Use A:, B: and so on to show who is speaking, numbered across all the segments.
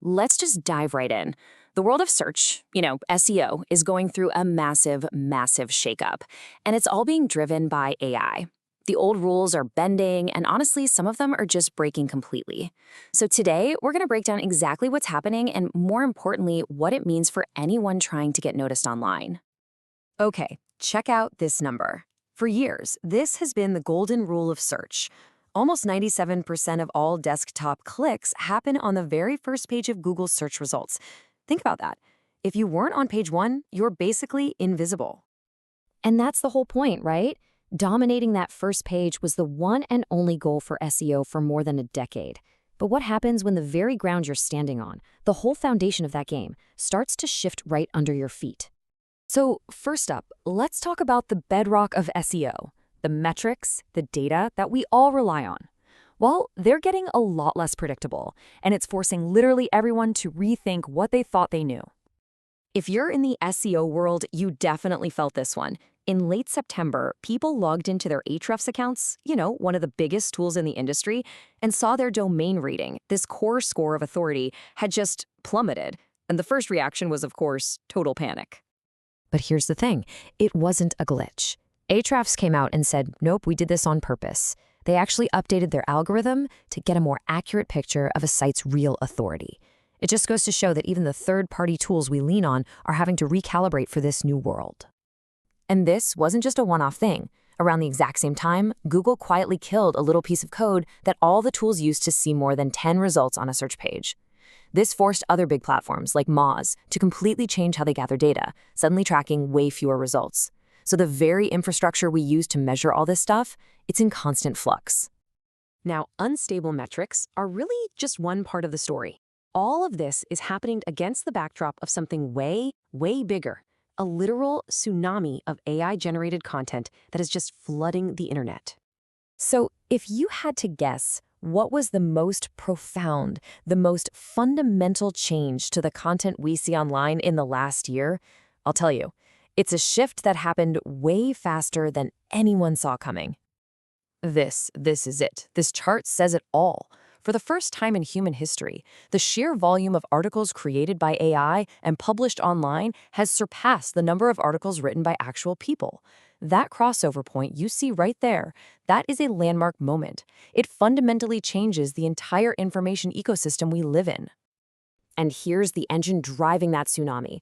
A: let's just dive right in. The world of search, SEO, is going through a massive, massive shakeup, and it's all being driven by AI. The old rules are bending, and honestly, some of them are just breaking completely. So today, we're going to break down exactly what's happening and, more importantly, what it means for anyone trying to get noticed online. Okay, check out this number. For years, this has been the golden rule of search. Almost 97% of all desktop clicks happen on the very first page of Google's search results. Think about that. If you weren't on page one, you're basically invisible. And that's the whole point, right? Dominating that first page was the one and only goal for SEO for more than a decade. But what happens when the very ground you're standing on, the whole foundation of that game, starts to shift right under your feet? So first up, let's talk about the bedrock of SEO, the metrics, the data that we all rely on. Well, they're getting a lot less predictable, and it's forcing literally everyone to rethink what they thought they knew. If you're in the SEO world, you definitely felt this one. In late September, people logged into their Ahrefs accounts, one of the biggest tools in the industry, and saw their domain rating, this core score of authority, had just plummeted. And the first reaction was, of course, total panic. But here's the thing, it wasn't a glitch. Ahrefs came out and said, nope, we did this on purpose. They actually updated their algorithm to get a more accurate picture of a site's real authority. It just goes to show that even the third-party tools we lean on are having to recalibrate for this new world. And this wasn't just a one-off thing. Around the exact same time, Google quietly killed a little piece of code that all the tools used to see more than 10 results on a search page. This forced other big platforms like Moz to completely change how they gather data, suddenly tracking way fewer results. So the very infrastructure we use to measure all this stuff, it's in constant flux. Now, unstable metrics are really just one part of the story. All of this is happening against the backdrop of something way, way bigger. A literal tsunami of AI-generated content that is just flooding the internet. So if you had to guess what was the most profound, the most fundamental change to the content we see online in the last year, I'll tell you, it's a shift that happened way faster than anyone saw coming. This is it. This chart says it all. For the first time in human history, the sheer volume of articles created by AI and published online has surpassed the number of articles written by actual people. That crossover point you see right there, that is a landmark moment. It fundamentally changes the entire information ecosystem we live in. And here's the engine driving that tsunami.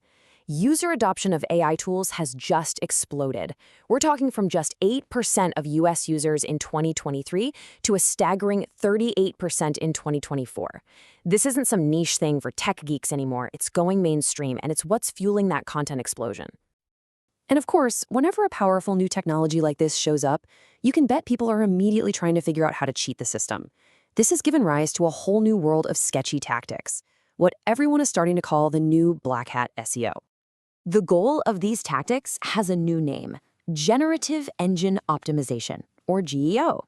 A: User adoption of AI tools has just exploded. We're talking from just 8% of US users in 2023 to a staggering 38% in 2024. This isn't some niche thing for tech geeks anymore. It's going mainstream, and it's what's fueling that content explosion. And of course, whenever a powerful new technology like this shows up, you can bet people are immediately trying to figure out how to cheat the system. This has given rise to a whole new world of sketchy tactics, what everyone is starting to call the new black hat SEO. The goal of these tactics has a new name, Generative Engine Optimization, or GEO.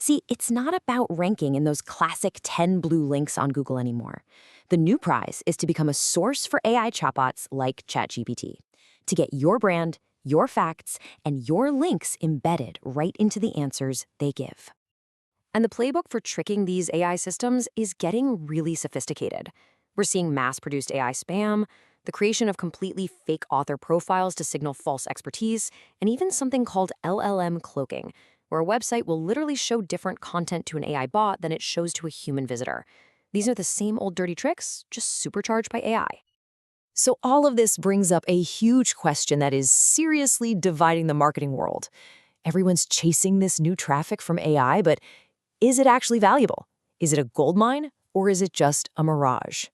A: See, it's not about ranking in those classic 10 blue links on Google anymore. The new prize is to become a source for AI chatbots like ChatGPT, to get your brand, your facts, and your links embedded right into the answers they give. And the playbook for tricking these AI systems is getting really sophisticated. We're seeing mass-produced AI spam, the creation of completely fake author profiles to signal false expertise, and even something called LLM cloaking, where a website will literally show different content to an AI bot than it shows to a human visitor. These are the same old dirty tricks, just supercharged by AI. So all of this brings up a huge question that is seriously dividing the marketing world. Everyone's chasing this new traffic from AI, but is it actually valuable? Is it a goldmine, or is it just a mirage?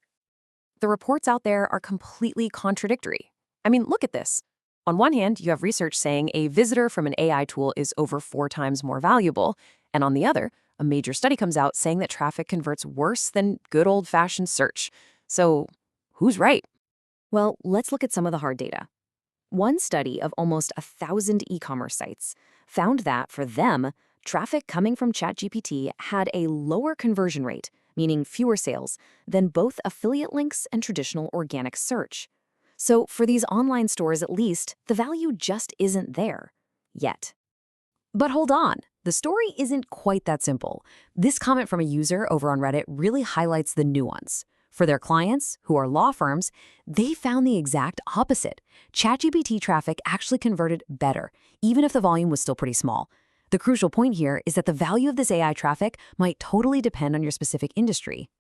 A: The reports out there are completely contradictory. I mean, look at this. On one hand, you have research saying a visitor from an AI tool is over 4 times more valuable, and on the other, a major study comes out saying that traffic converts worse than good old-fashioned search. So, who's right? Well, let's look at some of the hard data. One study of almost 1,000 e-commerce sites found that, for them, traffic coming from ChatGPT had a lower conversion rate, meaning fewer sales, than both affiliate links and traditional organic search. So for these online stores at least, the value just isn't there. Yet. But hold on, the story isn't quite that simple. This comment from a user over on Reddit really highlights the nuance. For their clients, who are law firms, they found the exact opposite. ChatGPT traffic actually converted better, even if the volume was still pretty small. The crucial point here is that the value of this AI traffic might totally depend on your specific industry.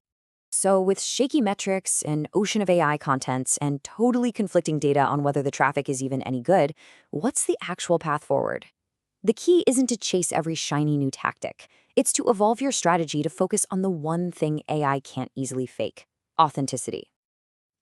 A: So with shaky metrics, an ocean of AI contents, and totally conflicting data on whether the traffic is even any good, what's the actual path forward? The key isn't to chase every shiny new tactic. It's to evolve your strategy to focus on the one thing AI can't easily fake: authenticity.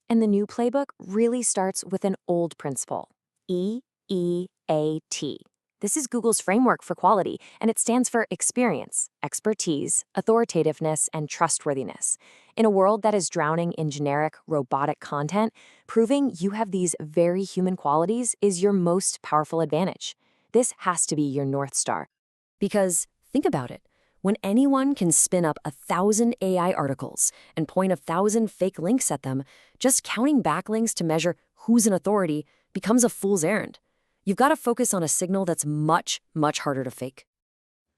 A: And the new playbook really starts with an old principle: EEAT. This is Google's framework for quality, and it stands for experience, expertise, authoritativeness, and trustworthiness. In a world that is drowning in generic, robotic content, proving you have these very human qualities is your most powerful advantage. This has to be your North Star. Because think about it. When anyone can spin up 1,000 AI articles and point 1,000 fake links at them, just counting backlinks to measure who's an authority becomes a fool's errand. You've got to focus on a signal that's much, much harder to fake.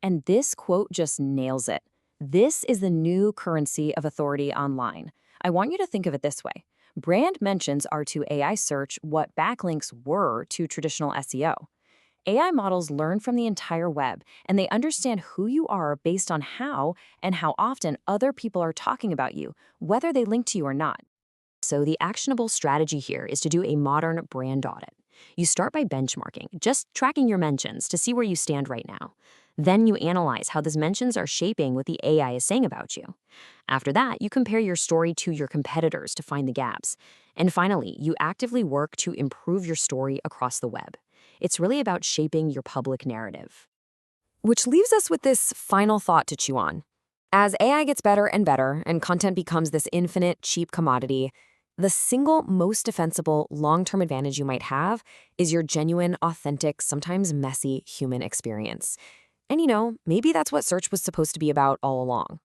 A: And this quote just nails it. This is the new currency of authority online. I want you to think of it this way. Brand mentions are to AI search what backlinks were to traditional SEO. AI models learn from the entire web, and they understand who you are based on how and how often other people are talking about you, whether they link to you or not. So the actionable strategy here is to do a modern brand audit. You start by benchmarking, just tracking your mentions to see where you stand right now. Then you analyze how those mentions are shaping what the AI is saying about you. After that, you compare your story to your competitors to find the gaps. And finally, you actively work to improve your story across the web. It's really about shaping your public narrative. Which leaves us with this final thought to chew on. As AI gets better and content becomes this infinite, cheap commodity, the single most defensible long-term advantage you might have is your genuine, authentic, sometimes messy human experience. And maybe that's what search was supposed to be about all along.